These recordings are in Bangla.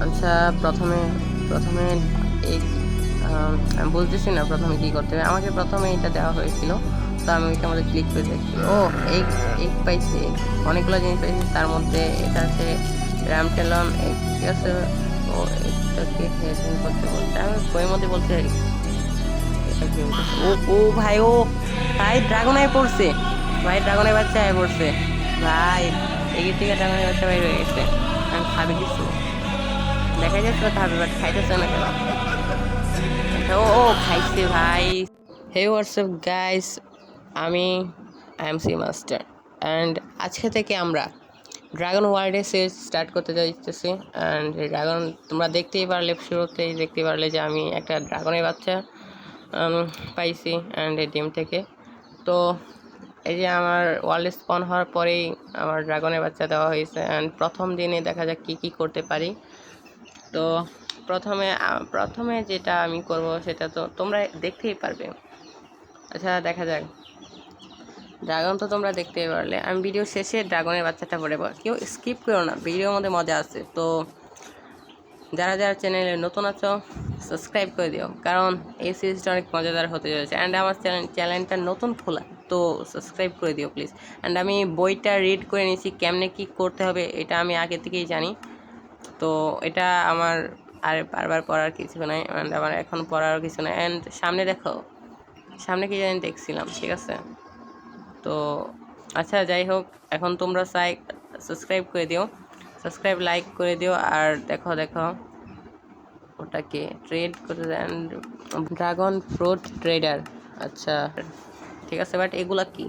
আচ্ছা, প্রথমে প্রথমে এই আমি বলতেছি না প্রথমে কী করতে হবে। আমাকে প্রথমে এটা দেওয়া হয়েছিল, তো আমি ওইটার মধ্যে ক্লিক করে দেখি, ও এগ এগ পাইছি, অনেকগুলো জিনিস পাইছি। তার মধ্যে এটা আছে র্যামটেলন এগ, ঠিক আছে। ও এটাকে হেডিং করতে বলছে, আমি বইয়ের মধ্যে বলতে এটা কি বলতেছে। ও ও ভাই, ও ভাই ড্রাগন আই পড়ছে, ভাই ড্রাগনের বাচ্চা আয় পড়ছে ভাই, এগিয়ে থেকে ড্রাগনের বাচ্চা বাইর হয়ে গেছে। আমি খাবে কিছু দেখা যাচ্ছে খাবে, বাট খাইতেছে না কেন? আচ্ছা, ও ও খাইছে ভাই। হে হোয়াটসঅ্যাপ গাইস, আমি সি মাস্টার, অ্যান্ড আজকে থেকে আমরা ড্রাগন ওয়ার্ল্ডে সিরিজ স্টার্ট করতে যাইতেছি। অ্যান্ড ড্রাগন তোমরা দেখতেই পারলে, শুরুতেই দেখতে পারলে যে আমি একটা ড্রাগনের বাচ্চা পাইছি অ্যান্ড এই ডিম থেকে। তো এই যে আমার ওয়ার্ল্ড স্পন হওয়ার পরেই আমার ড্রাগনের বাচ্চা দেওয়া হয়েছে, অ্যান্ড প্রথম দিনে দেখা যাক কী কী করতে পারি। তো প্রথমে যেটা আমি করব সেটা তো তোমরা দেখতেই পারবে। আচ্ছা, দেখা যাক। ড্রাগন তো তোমরা দেখতেই পারলে, আমি ভিডিও শেষে ড্রাগনের বাচ্চাটা পড়ে পার, কেউ স্কিপ করো না, ভিডিওর মধ্যে মজা আছে। তো যারা যারা চ্যানেলে নতুন আছো সাবস্ক্রাইব করে দিও, কারণ এই সিরিজটা অনেক মজাদার হতে চলেছে। অ্যান্ড আমার চ্যানেলটা নতুন খোলা, তো সাবস্ক্রাইব করে দিও প্লিজ। অ্যান্ড আমি বইটা রিড করে নিয়েছি, কেমনে কী করতে হবে এটা আমি আগে থেকেই জানি। তো এটা আমার আর বারবার পড়ার কিছু নাই, অ্যান্ড আমার এখন পড়ার কিছু নাই। অ্যান্ড সামনে দেখো, সামনে কি জানি দেখছিলাম, ঠিক আছে। তো আচ্ছা, যাই হোক, এখন তোমরা সাবস্ক্রাইব করে দিও, সাবস্ক্রাইব লাইক করে দিও। আর দেখো দেখো ওটাকে ট্রেড করতে দেন, ড্রাগন ফ্রুট ট্রেডার। আচ্ছা ঠিক আছে, বাট এগুলা কি?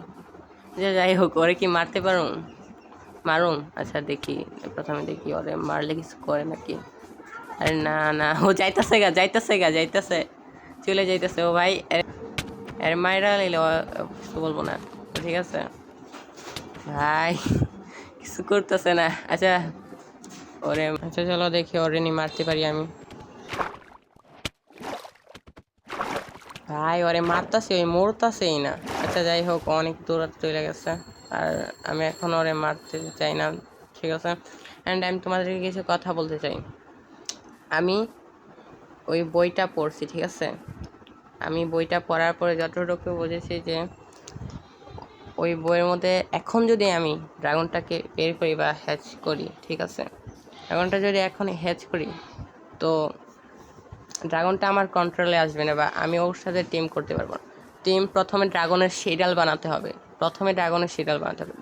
যাই হোক, ওরে কি মারতে পারুম? মারুম, আচ্ছা দেখি, প্রথমে দেখি ওরে মারলে কিছু করে নাকি। আরে না না, ও যাইতেছে গা, যাইতেছে, চলে যাইতেছে ও ভাই। আরে মাইরা লাইলে কিছু বলবো না, ঠিক আছে ভাই, কিছু করতেছে না। আচ্ছা ওরে, আচ্ছা চলো দেখি ওরে নি মারতে পারি আমি। ভাই ওরে মারতাছি, ওই মরতাছেই না। আচ্ছা যাই হোক, অনেক দূরত্ব চলে গেছে, আর আমি এখন ওরে মারতে চাই না, ঠিক আছে। অ্যান্ড আমি তোমাদেরকে কিছু কথা বলতে চাই। আমি ওই বইটা পড়ছি, ঠিক আছে। আমি বইটা পড়ার পরে যতটুকু বুঝেছি যে ওই বইয়ের মধ্যে এখন যদি আমি ড্রাগনটাকে বের করি বা হ্যাচ করি, ঠিক আছে, ড্রাগনটা যদি এখন হ্যাচ করি, তো ড্রাগনটা আমার কন্ট্রোলে আসবে না, বা আমি ওর সাথে টিম করতে পারবো না। প্রথমে ড্রাগনের শিডাল বানাতে হবে,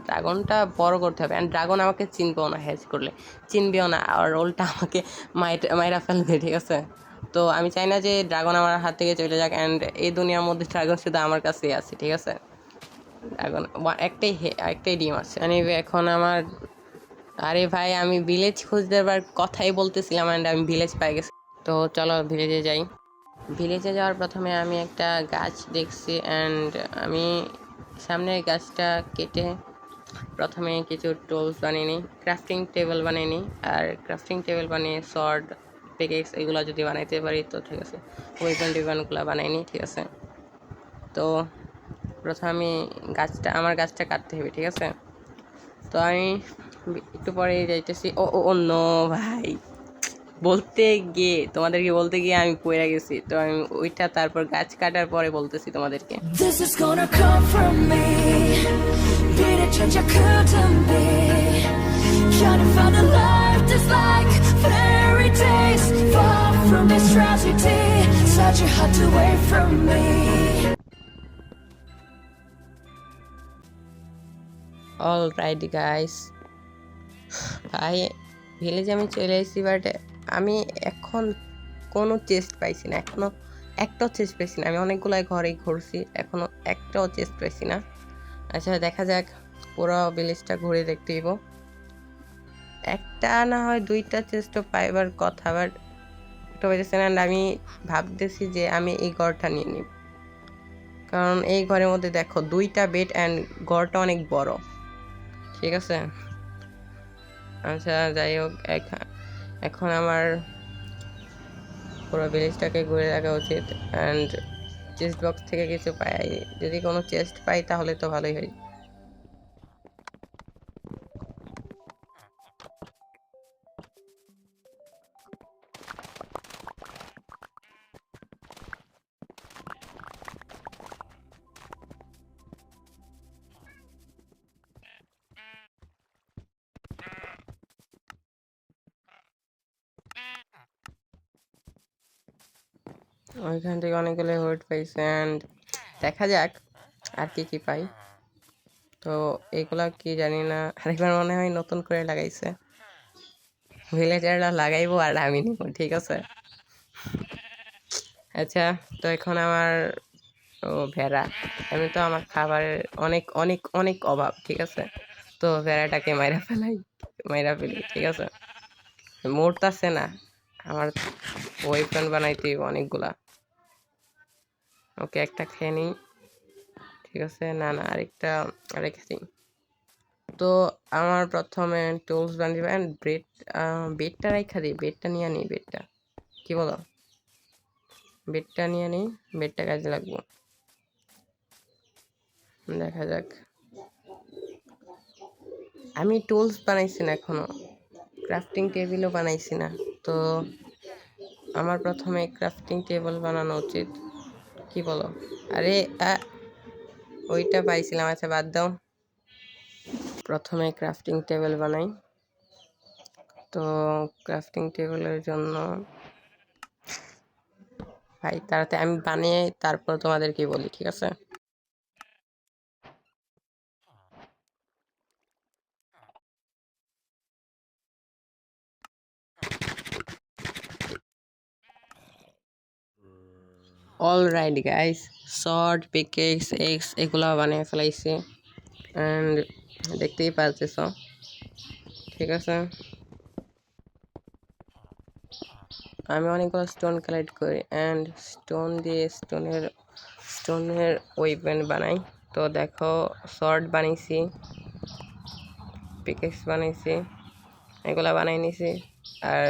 ড্রাগনটা বড় করতে হবে। অ্যান্ড ড্রাগন আমাকে চিনবেও না, হ্যাচ করলে চিনবেও না, আর ওলটা আমাকে মাইরা ফেলবে, ঠিক আছে। তো আমি চাই না যে ড্রাগন আমার হাত থেকে চলে যাক, অ্যান্ড এই দুনিয়ার মধ্যে ড্রাগন শুধু আমার কাছেই আছে, ঠিক আছে। ড্রাগন একটাই ডিম আছে। এখন আমার, আরে ভাই আমি ভিলেজ খুঁজতে পার কথাই বলতেছিলাম, অ্যান্ড আমি ভিলেজ পাই গেছি। তো চলো ভিলেজে যাই। ভিলেজে যাওয়ার প্রথমে আমি একটা গাছ দেখছি, অ্যান্ড আমি সামনের গাছটা কেটে প্রথমে কিছু টুলস বানিয়ে নিই, ক্রাফটিং টেবিল বানিয়ে নিই। আর ক্রাফটিং টেবিল বানিয়ে সর্ড, পিকেক্স এগুলো যদি বানাইতে পারি তো ঠিক আছে, ওয়েপনগুলো বানিয়ে নিই, ঠিক আছে। তো প্রথমে আমি আমার গাছটা কাটতে হবে, ঠিক আছে। তো আমি একটু পরে যাইতেছি। ও ও নো ভাই, তোমাদেরকে বলতে গিয়ে আমি পড়ে গেছি। তো আমি ওইটা তারপর গাছ কাটার পরে বলতেছি তোমাদেরকে। This is gonna come from me. Did it change? I couldn't be. Trying to find a life that's like fairy tales, far from this tragedy. Such a hard to away from me. All right guys, ভাই ভিলেজে আমি চলে এসেছি, বাট আমি এখন কোনো চেস্ট পাইছি না, এখনও একটাও চেস্ট পাইছি না। আমি অনেকগুলো ঘরে ঘুরছি, এখনও একটাও চেস্ট পাইছি না। আচ্ছা দেখা যাক, পুরো ভিলেজটা ঘুরে দেখতে দিব, একটা না হয় দুইটা চেস্টও পাইবার কথা, বাট একটা পাইতেছে না। আমি ভাবতেছি যে আমি এই ঘরটা নিয়ে নিব, কারণ এই ঘরের মধ্যে দেখো দুইটা বেড, অ্যান্ড ঘরটা অনেক বড়, ঠিক আছে। আচ্ছা যাই হোক, এখন আমার পুরো ভিলেজটাকে ঘুরে দেখা উচিত, অ্যান্ড চেস্ট বক্স থেকে কিছু পাই, যদি কোনো চেস্ট পাই তাহলে তো ভালোই হয়। ওইখান থেকে অনেকগুলো হুড পাইছে অ্যান্ড দেখা যাক আর কি পাই। তো এগুলা কি জানি না, আরেকবার মনে হয় নতুন করে লাগাইছে। ভিলেজাররা লাগাইবো আর আমি নিব, ঠিক আছে। আচ্ছা, তো এখন আমার ভেড়া, আমি তো আমার খাবারের অনেক অনেক অনেক অভাব, ঠিক আছে। তো ভেড়াটাকে মাইরা ফেলি, ঠিক আছে। মরতাছে না, আমার ওয়েপন বানাইতে হইব অনেকগুলা। ওকে, একটা খেয়ে নিই, ঠিক আছে। না না, আরেকটা রেখে দিই। তো আমার প্রথমে টুলস বানিয়ে অ্যান্ড বেডটা রেখা দিই, বেডটা নিয়ে নিই, বেডটা কি বলো, বেডটা নিয়ে নিই, বেডটা কাজে লাগবো। দেখা যাক, আমি টুলস বানাইছি না এখনো, ক্রাফটিং টেবিলও বানাইছি না। তো আমার প্রথমে ক্রাফটিং টেবিল বানানো উচিত, কি বলো? আরে ওইটা পাইছিলাম, আচ্ছা বাদ দাও। প্রথমে ক্রাফটিং টেবিল বানাই। তো ক্রাফটিং টেবিলের জন্য ভাই তাড়াতাড়ি আমি বানিয়ে তারপর তোমাদেরকে বলি, ঠিক আছে। Alright guys, short pickaxe x এগুলো বানিয়ে ফেলাইছি অ্যান্ড দেখতেই পাচ্ছিস, ঠিক আছে। আমি অনেকগুলো স্টোন কালেক্ট করি অ্যান্ড স্টোন দিয়ে স্টোনের ওয়েপন বানাই। তো দেখো, শর্ট বানাইছি, পিকেক্স বানাইছি, এগুলা বানাই নিছি। আর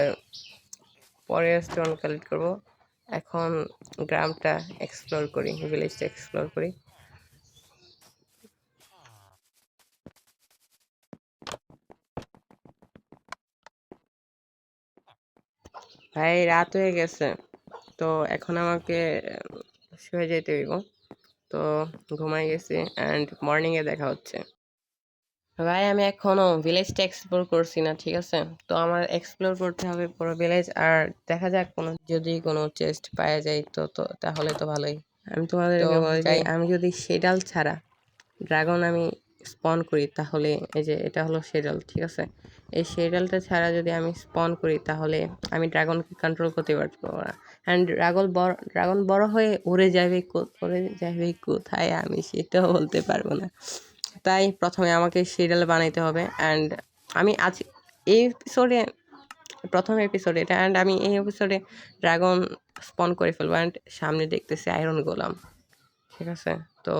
পরে স্টোন কালেক্ট করব। এখন গ্রামটা এক্সপ্লোর করি, ভিলেজটা এক্সপ্লোর করি। ভাই রাত হয়ে গেছে, তো এখন আমাকে শুয়ে যেতে হইব। তো ঘুমাই গেছি অ্যান্ড মর্নিংয়ে দেখা হচ্ছে। ভাই আমি এখনো ভিলেজটা এক্সপ্লোর করছি না, ঠিক আছে। তো আমার এক্সপ্লোর করতে হবে পুরো ভিলেজ, আর দেখা যাক যদি কোনো চেস্ট পাওয়া যায় তো তাহলে তো ভালোই। আমি তোমাদেরকে বলি যে আমি যদি শেডাল ছাড়া ড্রাগন আমি স্পন করি, তাহলে এই যে এটা হলো শেডাল, ঠিক আছে। এই শেডালটা ছাড়া যদি আমি স্পন করি তাহলে আমি ড্রাগনকে কন্ট্রোল করতে পারবো না। অ্যান্ড ড্রাগন বড় হয়ে উড়ে যাবে কোথায় আমি সেটাও বলতে পারবো না। তাই প্রথমে আমাকে শেডাল বানাইতে হবে অ্যান্ড আমি আজ এই এপিসোডে, প্রথম এপিসোডে এটা, অ্যান্ড আমি এই এপিসোডে ড্রাগন স্পন করে ফেলবো অ্যান্ড সামনে দেখতেছি আয়রন গোলাম, ঠিক আছে। তো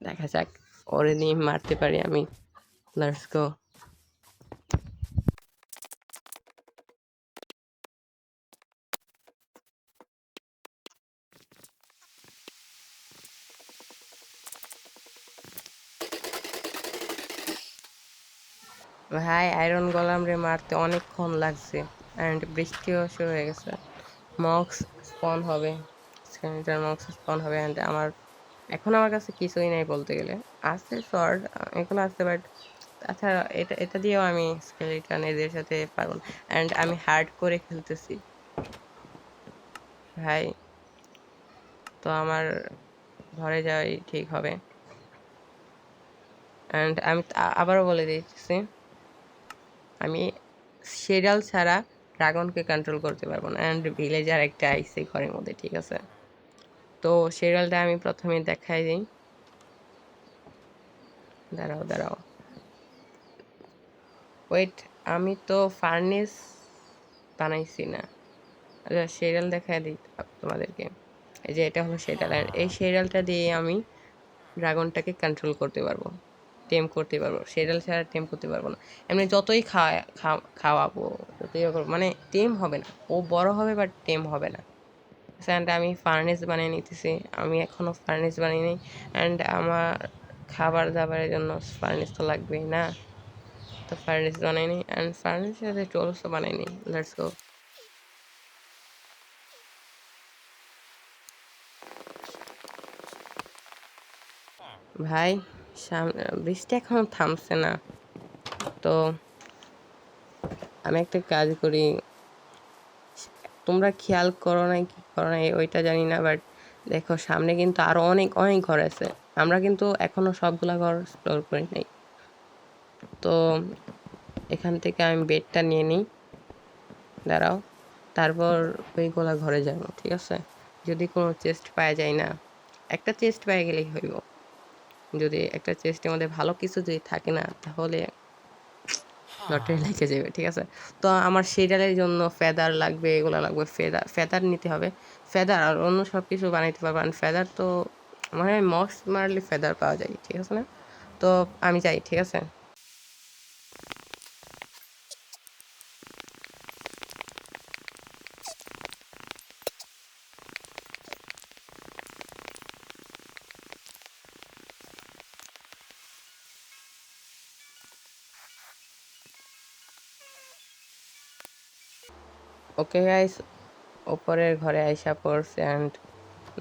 দেখা যাক ওরে নিয়ে মারতে পারি আমি। Let's go. ভাই আয়রন গোলাম রে মারতে অনেকক্ষণ লাগছে অ্যান্ড বৃষ্টিও শুরু হয়ে গেছে। মক্স স্পন হবে, স্ক্যানিটার মক্স স্পন হবে অ্যান্ড আমার কাছে কিছুই নেই বলতে গেলে। আছে শর্ট, এগুলো আছে, বাট তাছাড়া এটা দিয়েও আমি স্কেলিটন এদের সাথে পারবো না অ্যান্ড আমি হার্ড করে খেলতেছি ভাই। তো আমার ঘরে যাওয়াই ঠিক হবে অ্যান্ড আমি আবারও বলে দিচ্ছি, আমি শেডাল ছাড়া ড্রাগনকে কন্ট্রোল করতে পারবো না অ্যান্ড ভিলেজার একটা আইসে ঘরের মধ্যে, ঠিক আছে। তো শেডালটা আমি প্রথমে দেখাই দিই, দাঁড়াও ওয়েট, আমি তো ফার্নেস বানাইছি না। আচ্ছা শেডাল দেখাই দিই তোমাদেরকে। এই যে এটা হলো শেডাল, আর এই শেডালটা দিয়ে আমি ড্রাগনটাকে কন্ট্রোল করতে পারবো, টেম করতে পারবো। শেডাল ছাড়া টেম করতে পারবো না। এমনি যতই খাওয়াবো, যতই মানে টেম হবে না। ও বড় হবে বাট টেম হবে না। অ্যান্ড আমি ফার্নেস বানিয়ে নিতেছি, আমি এখনও ফার্নেস বানিয়ে নিই অ্যান্ড আমার খাবার দাবারের জন্য ফার্নেস তো লাগবেই না। তো ফার্নেস বানিয়ে নিই অ্যান্ড ফার্নেসের সাথে টুলসও বানিয়ে নিই। Let's go. ভাই বৃষ্টি এখনো থামছে না, তো আমি একটা কাজ করি, তোমরা খেয়াল করো না কি করো না ওইটা জানি না, বাট দেখো সামনে কিন্তু আরো অনেক অনেক ঘর আছে। আমরা কিন্তু এখনো সবগুলা ঘর এক্সপ্লোর করি নাই। তো এখান থেকে আমি বেডটা নিয়ে নিই, দাঁড়াও, তারপর ওইগুলা ঘরে যাবো, ঠিক আছে? যদি কোনো চেস্ট পাওয়া যায় না, একটা চেস্ট পেয়ে গেলেই হইব। যদি একটা চেস্টের মধ্যে ভালো কিছু যদি থাকে না, তাহলে লটারি লেগে যাবে, ঠিক আছে? তো আমার সেটার জন্য ফেদার লাগবে, এগুলো লাগবে, ফেদার ফেদার নিতে হবে। ফেদার আর অন্য সব কিছু বানাইতে পারবো, আর ফেদার তো মানে মক্স মারলে ফেদার পাওয়া যায়, ঠিক আছে না? তো আমি যাই, ঠিক আছে? ওকে গাইস, ওপরের ঘরে আইসা পড়ছে, অ্যান্ড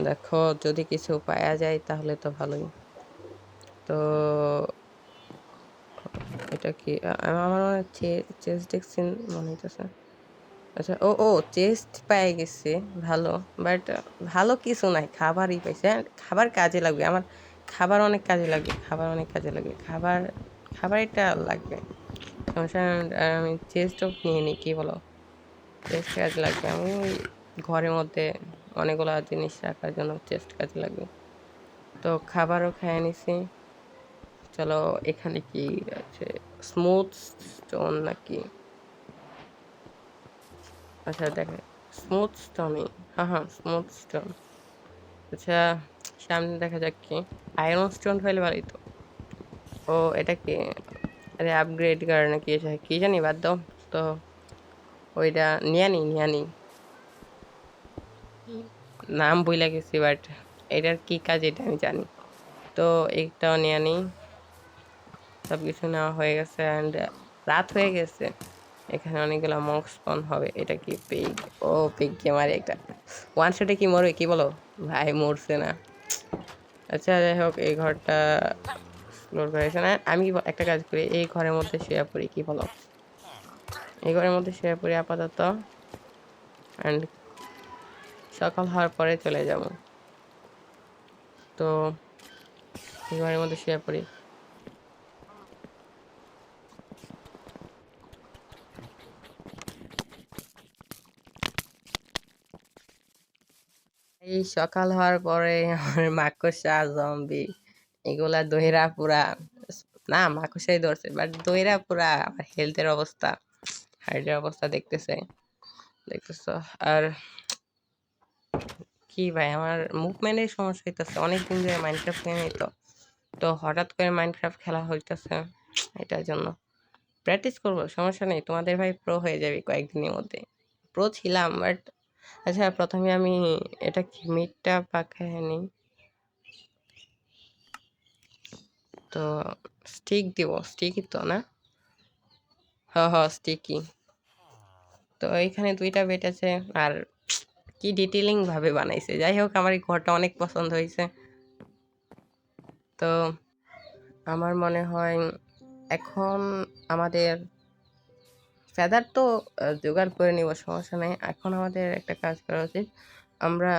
দেখো যদি কিছু পাওয়া যায় তাহলে তো ভালোই। তো এটা কি আমার মনে হয় চেস্ট দেখছি মনে হইতেছে। আচ্ছা, ও ও চেস্ট পেয়ে গেছে, ভালো। বাট ভালো কিছু নাই, খাবারই পাইছে। হ্যাঁ, খাবার কাজে লাগবে আমার, খাবার অনেক কাজে লাগবে, খাবার অনেক কাজে লাগবে, খাবার খাবার এটা লাগবে, সমস্যা নেই। আমি চেস্টও নিয়ে নিই, কি বলো? চেস্ট কাজে লাগবে, আমি ওই ঘরের মধ্যে অনেকগুলো জিনিস রাখার জন্য চেস্ট কাজে লাগবে। তো খাবারও খেয়ে নিছি। চলো, এখানে কি আছে? স্মুথ স্টোন নাকি? আচ্ছা দেখে, স্মুথ স্টোনই, হ্যাঁ হ্যাঁ স্মুথ স্টোন। আচ্ছা, সামনে দেখা যাক কি আয়রন স্টোন হইলে ভালোই তো। ও এটা কি, আরে আপগ্রেড কার নাকি এটা কি জানি, বাদ দাও। তো ওইটা নিয়ে নি নাম ভুলে গেছি, বাট এটার কি কাজ এটা আমি জানি। তো এইটাও নিয়ে নি, সব কিছু নেওয়া হয়ে গেছে, অ্যান্ড রাত হয়ে গেছে। এখানে অনেকগুলো মক স্পন হবে। এটা কি পিগ? ও পিগ কে মারি একটা, ওয়ান শটে কি মরবে, কি বলো? ভাই মরছে না। আচ্ছা যাই হোক, এই ঘরটা এক্সপ্লোর করে না, আমি একটা কাজ করি, এই ঘরের মধ্যে শুয়ে পড়ি, কি বলো? এই ঘরের মধ্যে শুয়ে পড়ি আপাতত, অ্যান্ড সকাল হওয়ার পরে চলে যাব। তো এই ঘরের মধ্যে শুয়ে পড়ি। এই সকাল হওয়ার পরে আমার মাকড়সা, জম্বি, এগুলা দহিরা পুরা, না মাকড়সাই ধরছে, বাট দহিরা পুরা আমার হেলথের অবস্থা, হার্টের অবস্থা দেখতেছে, দেখতেছো? আর কি ভাই, আমার মুভমেন্টের সমস্যা হইতেছে, অনেকদিন ধরে মাইনক্রাফট খেলে নিত, তো হঠাৎ করে মাইনক্রাফট খেলা হইতেছে, এটার জন্য প্র্যাকটিস করবো, সমস্যা নেই, তোমাদের ভাই প্রো হয়ে যাবে কয়েকদিনের মধ্যে। প্রো ছিলাম, বাট আচ্ছা প্রথমে আমি এটা কি মিটটা পাখায় নিই। তো স্টিক দিব, স্টিকই তো না? হ হ স্টিকই। তো এইখানে দুইটা বেড আছে, আর কি ডিটেলিং ভাবে বানাইছে, যাই হোক আমার এই ঘরটা অনেক পছন্দ হয়েছে। তো আমার মনে হয় এখন আমাদের ফেদার তো জোগাড় করে নিব, সমস্যা নেই। এখন আমাদের একটা কাজ করা উচিত, আমরা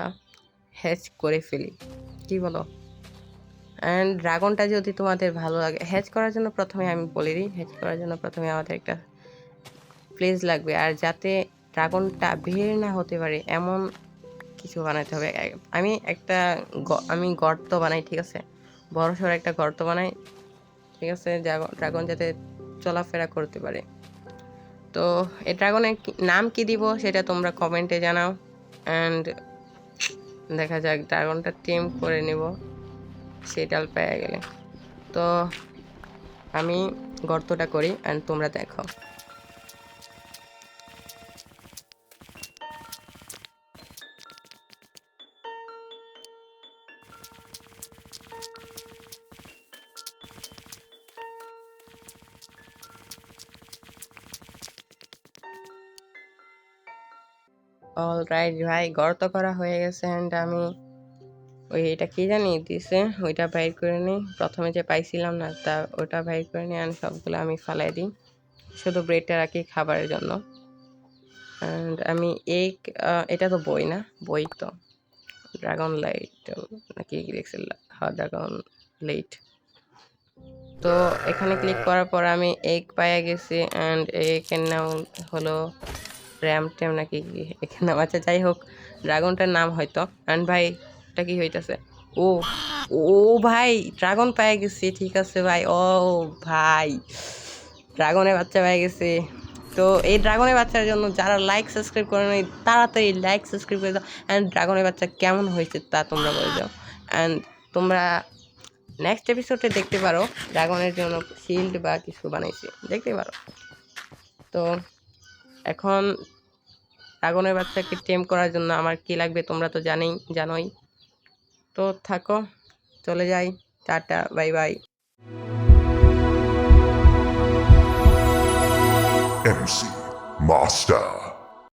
হ্যাচ করে ফেলি, কি বলো? অ্যান্ড ড্রাগনটা যদি তোমাদের ভালো লাগে, হ্যাচ করার জন্য প্রথমে আমি বলে দিই, হ্যাচ করার জন্য প্রথমে আমাদের একটা প্লেস লাগবে, আর যাতে ড্রাগনটা বের না হতে পারে এমন কিছু বানাতে হবে। আমি একটা আমি গর্ত বানাই, ঠিক আছে? বড় সড়ো একটা গর্ত বানাই, ঠিক আছে? ড্রাগন যাতে চলাফেরা করতে পারে। তো এই ড্রাগনের নাম কি দিব সেটা তোমরা কমেন্টে জানাও, অ্যান্ড দেখা যাক ড্রাগনটা টেম করে নেব সেটাল পেয়ে গেলে। তো আমি গর্তটা করি, অ্যান্ড তোমরা দেখো। অলরাইট ভাই, গর্ত করা হয়ে গেছে, অ্যান্ড আমি ওই এটা কি জানি দিছে ওইটা বাইর করে নিই, প্রথমে যে পাইছিলাম না তা ওটা বাইর করে নিই, অ্যান্ড সবগুলো আমি ফালাই দিই, শুধু ব্রেডটা রাখি খাবারের জন্য। অ্যান্ড আমি এটা তো বই না, বই তো ড্রাগন লাইট নাকি দেখছিল, হ্যাঁ ড্রাগন লাইট। তো এখানে ক্লিক করার পর আমি এগ পাইয়া গেছি অ্যান্ড একের নাম হলো র্যাম ট্যাম নাকি এখানে নাম, আচ্ছা যাই হোক ড্রাগনটার নাম হয়তো। অ্যান্ড ভাই এটা কি হইতাছে, ও ও ভাই ড্রাগন পেয়ে গেছি, ঠিক আছে ভাই, ও ভাই ড্রাগনের বাচ্চা পেয়ে গেছে। তো এই ড্রাগনের বাচ্চার জন্য যারা লাইক সাবস্ক্রাইব করে নেই তাড়াতাড়ি লাইক সাবস্ক্রাইব করে দাও। অ্যান্ড ড্রাগনের বাচ্চা কেমন হয়েছে তা তোমরা বলে দাও। অ্যান্ড তোমরা নেক্সট এপিসোডে দেখতে পারো ড্রাগনের জন্য শিল্ড বা কিছু বানাইছি, দেখতে পারো। তো এখন ড্রাগনের বাচ্চাকে টেম করার জন্য আমার কি লাগবে তোমরা তো জানোই। তো থাকো, চলে যাই, tata bye bye. MC Master.